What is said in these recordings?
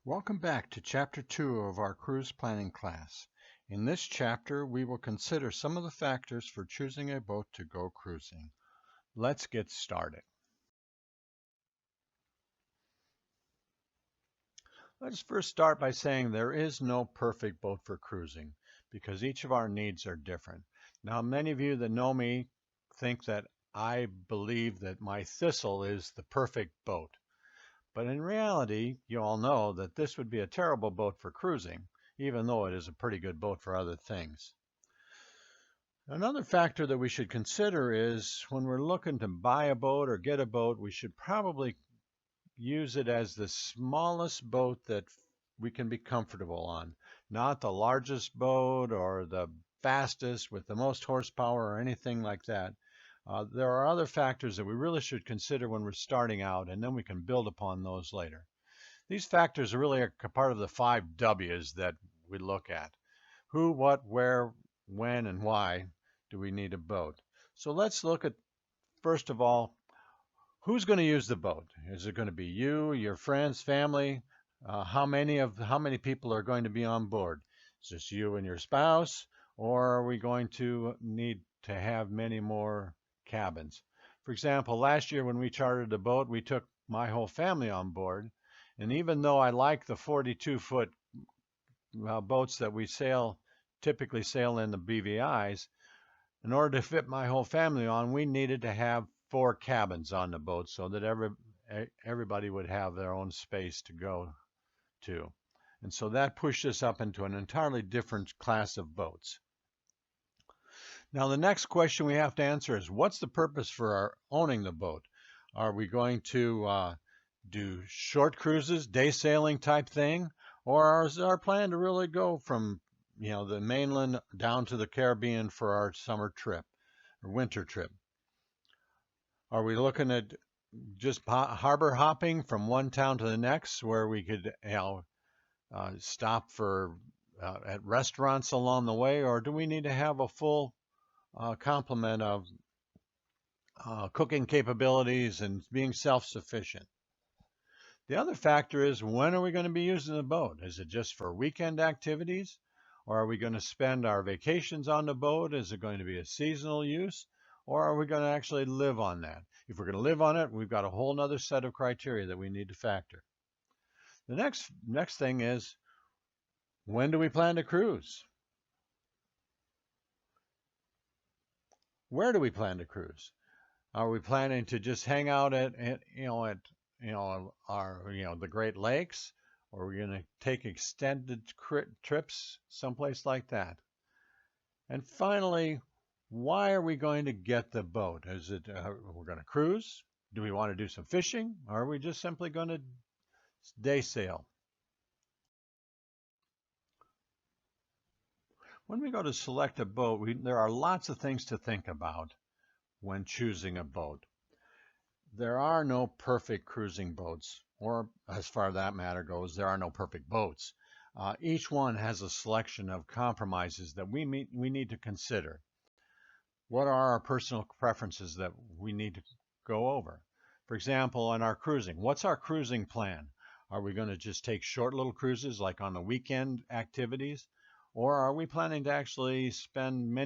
Welcome back to Chapter 2 of our cruise planning class. In this chapter, we will consider some of the factors for choosing a boat to go cruising. Let's get started. Let's first start by saying there is no perfect boat for cruising because each of our needs are different. Now, many of you that know me think that I believe that my Thistle is the perfect boat. But in reality, you all know that this would be a terrible boat for cruising, even though it is a pretty good boat for other things. Another factor that we should consider is when we're looking to buy a boat or get a boat, we should probably use it as the smallest boat that we can be comfortable on, not the largest boat or the fastest with the most horsepower or anything like that. There are other factors that we really should consider when we're starting out, and then we can build upon those later. These factors are really a part of the 5 W's that we look at. Who, what, where, when, and why do we need a boat? So let's look at, first of all, who's going to use the boat? Is it going to be you, your friends, family? How many people are going to be on board? Is this you and your spouse, or are we going to need to have many more cabins? For example, last year when we chartered the boat, we took my whole family on board, and even though I like the 42-foot boats that we typically sail in the BVIs, in order to fit my whole family on, we needed to have 4 cabins on the boat so that everybody would have their own space to go to. And so that pushed us up into an entirely different class of boats. Now, the next question we have to answer is, what's the purpose for our owning the boat? Are we going to do short cruises, day sailing type thing? Or is our plan to really go from the mainland down to the Caribbean for our summer trip or winter trip? Are we looking at just harbor hopping from one town to the next, where we could stop for at restaurants along the way, or do we need to have a full complement of cooking capabilities and being self-sufficient? The other factor is, when are we going to be using the boat? Is it just for weekend activities? Or are we going to spend our vacations on the boat? Is it going to be a seasonal use? Or are we going to actually live on that? If we're going to live on it, we've got a whole other set of criteria that we need to factor. The next thing is, when do we plan to cruise? Where do we plan to cruise? Are we planning to just hang out at the Great Lakes, or are we going to take extended trips someplace like that? And finally, why are we going to get the boat? Is it we're going to cruise? Do we want to do some fishing? Or are we just simply going to day sail? When we go to select a boat, there are lots of things to think about when choosing a boat. There are no perfect cruising boats, or as far as that matter goes, there are no perfect boats. Each one has a selection of compromises that we need to consider. What are our personal preferences that we need to go over? For example, in our cruising, what's our cruising plan? Are we going to just take short little cruises like on the weekend activities? Or are we planning to actually spend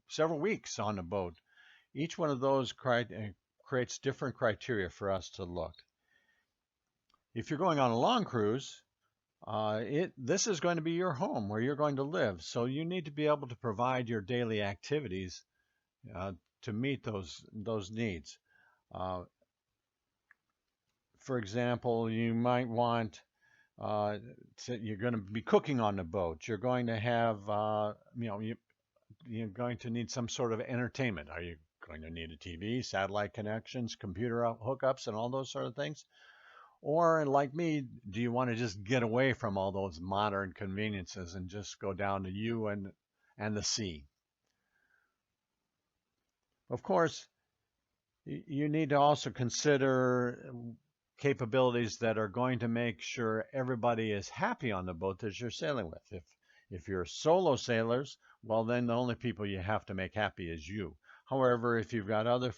several weeks on a boat? Each one of those creates different criteria for us to look. If you're going on a long cruise, this is going to be your home where you're going to live. So you need to be able to provide your daily activities to meet those needs. For example, you might want you're going to be cooking on the boat. You're going to have you're going to need some sort of entertainment. Are you going to need a TV, satellite connections, computer hookups, and all those sort of things? Or like me, do you want to just get away from all those modern conveniences and just go down to you and the sea? Of course, you need to also consider capabilities that are going to make sure everybody is happy on the boat that you're sailing with. If you're solo sailors, well, then the only people you have to make happy is you. However, if you've got other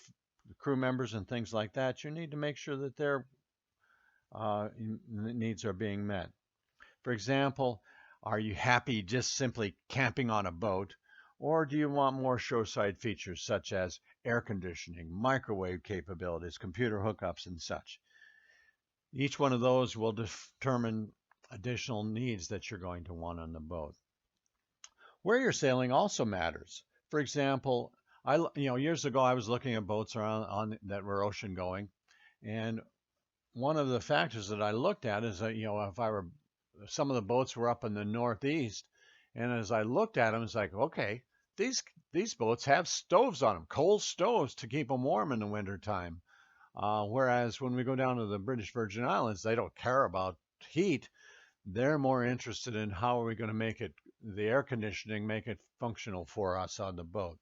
crew members and things like that, you need to make sure that their needs are being met. For example, are you happy just simply camping on a boat, or do you want more shoreside features such as air conditioning, microwave capabilities, computer hookups, and such? Each one of those will determine additional needs that you're going to want on the boat. Where you're sailing also matters. For example, years ago I was looking at boats around that were ocean going, and one of the factors that I looked at is that if some of the boats were up in the Northeast, and as I looked at them, it's like, okay, these boats have stoves on them, coal stoves to keep them warm in the wintertime. Whereas when we go down to the British Virgin Islands, they don't care about heat. They're more interested in how are we going to make the air conditioning, make it functional for us on the boat.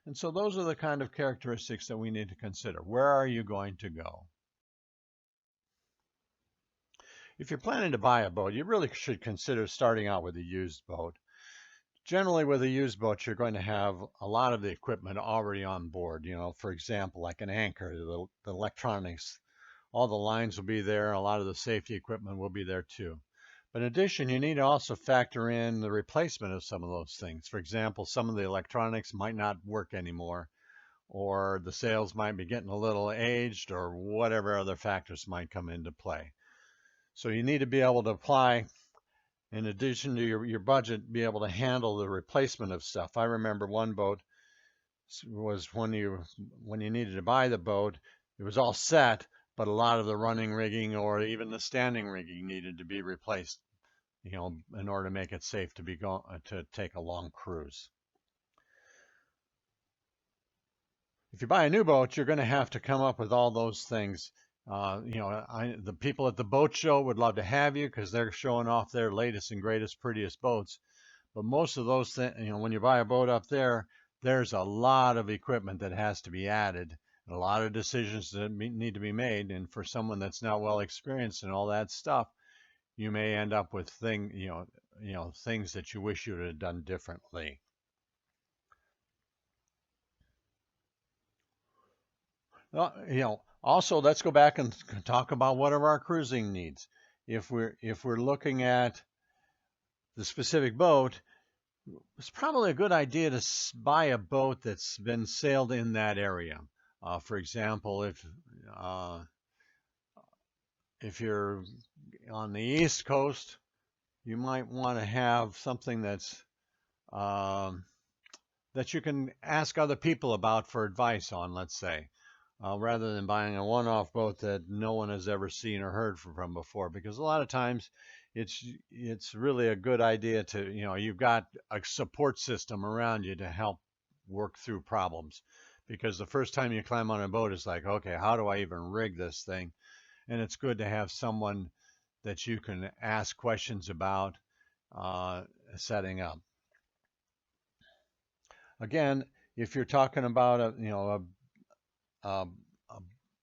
And so those are the kind of characteristics that we need to consider. Where are you going to go? If you're planning to buy a boat, you really should consider starting out with a used boat. Generally, with a used boat, you're going to have a lot of the equipment already on board. For example, like an anchor, the electronics, all the lines will be there. A lot of the safety equipment will be there too. But in addition, you need to also factor in the replacement of some of those things. For example, some of the electronics might not work anymore, or the sails might be getting a little aged, or whatever other factors might come into play. So you need to be able to apply, in addition to your budget, be able to handle the replacement of stuff. I remember one boat was when you needed to buy the boat, it was all set, but a lot of the running rigging or even the standing rigging needed to be replaced, in order to make it safe to take a long cruise. If you buy a new boat, you're going to have to come up with all those things. The people at the boat show would love to have you because they're showing off their latest and greatest, prettiest boats. But most of those things, when you buy a boat up there, there's a lot of equipment that has to be added, and a lot of decisions that need to be made. And for someone that's not well experienced in all that stuff, you may end up with things that you wish you would have done differently. Also, let's go back and talk about what are our cruising needs. If we're looking at the specific boat, it's probably a good idea to buy a boat that's been sailed in that area. For example, if you're on the East Coast, you might want to have something that's that you can ask other people about for advice on, let's say. Rather than buying a one-off boat that no one has ever seen or heard from before, because a lot of times it's really a good idea to, you've got a support system around you to help work through problems, because the first time you climb on a boat it's like, okay, how do I even rig this thing? And it's good to have someone that you can ask questions about setting up. Again, if you're talking about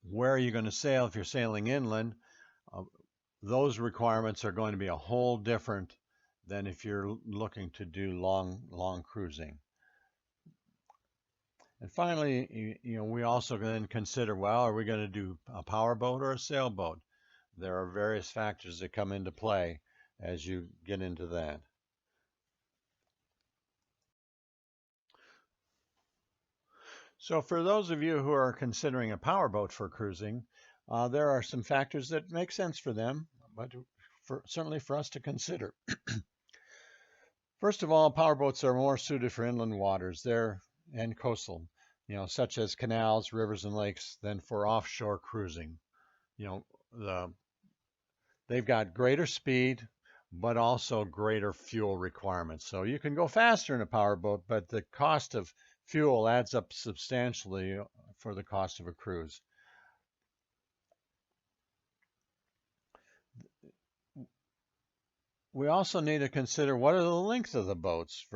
where are you going to sail if you're sailing inland, those requirements are going to be a whole different than if you're looking to do long cruising. And finally, we also then consider, well, are we going to do a power boat or a sailboat? There are various factors that come into play as you get into that. So for those of you who are considering a powerboat for cruising, there are some factors that make sense for them, but certainly for us to consider. First of all, powerboats are more suited for inland waters and coastal, such as canals, rivers, and lakes, than for offshore cruising. They've got greater speed, but also greater fuel requirements. So you can go faster in a powerboat, but the cost of fuel adds up substantially for the cost of a cruise. We also need to consider what are the lengths of the boats.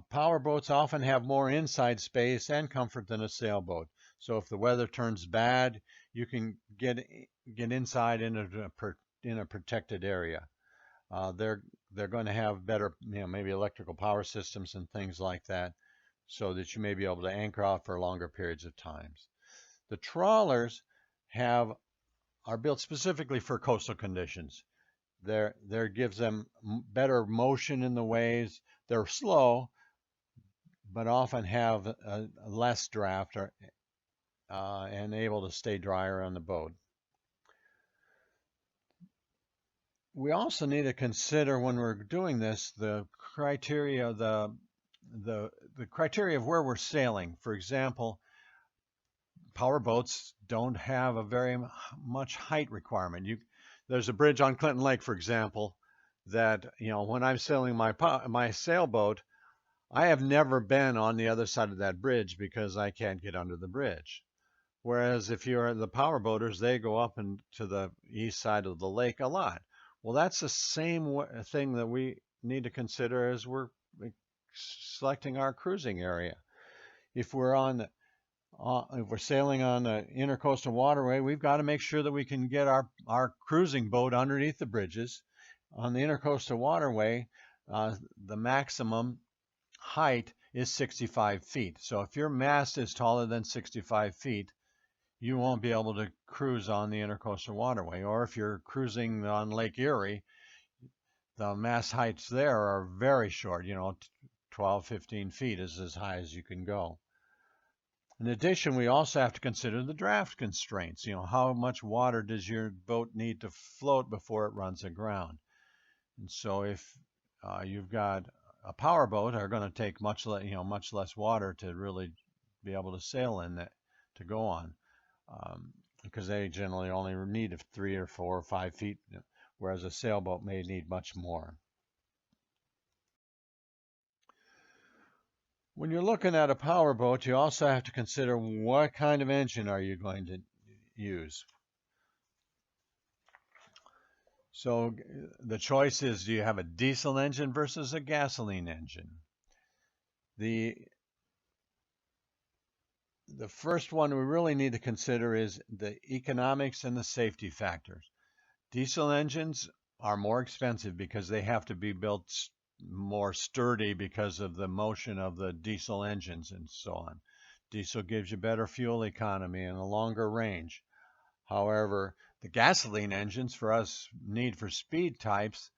Power boats often have more inside space and comfort than a sailboat. So if the weather turns bad, you can get inside in a protected area. They're going to have better, maybe electrical power systems and things like that, so that you may be able to anchor out for longer periods of times. The trawlers are built specifically for coastal conditions. There gives them better motion in the waves. They're slow, but often have a less draft and able to stay drier on the boat. We also need to consider when we're doing this the criteria the criteria of where we're sailing. For example, power boats don't have a very much height requirement. There's a bridge on Clinton Lake, for example, that when I'm sailing my sailboat, I have never been on the other side of that bridge because I can't get under the bridge. Whereas if you're the power boaters, they go up and to the east side of the lake a lot. Well, that's the same thing that we need to consider as we're selecting our cruising area. If we're sailing on the intercoastal waterway, we've got to make sure that we can get our cruising boat underneath the bridges. On the intercoastal waterway, the maximum height is 65 feet. So if your mast is taller than 65 feet, you won't be able to cruise on the intercoastal waterway. Or if you're cruising on Lake Erie, the mast heights there are very short, 12, 15 feet is as high as you can go. In addition, we also have to consider the draft constraints. How much water does your boat need to float before it runs aground? And so if you've got a power boat, are going to take much less water to really be able to sail in that to go on, because they generally only need 3 or 4 or 5 feet, whereas a sailboat may need much more. When you're looking at a power boat, you also have to consider what kind of engine are you going to use. So the choice is, do you have a diesel engine versus a gasoline engine? The first one we really need to consider is the economics and the safety factors. Diesel engines are more expensive because they have to be built more sturdy because of the motion of the diesel engines and so on. Diesel gives you better fuel economy and a longer range. However, the gasoline engines for us Need for Speed types,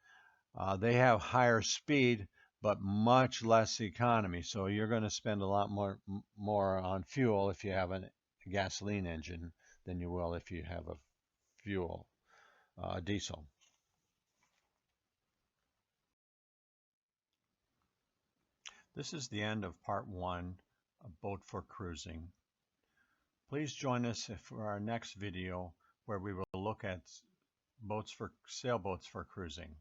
they have higher speed but much less economy. So you're going to spend a lot more on fuel if you have a gasoline engine than you will if you have a diesel. This is the end of part 1 of Boat for Cruising. Please join us for our next video where we will look at sailboats for cruising.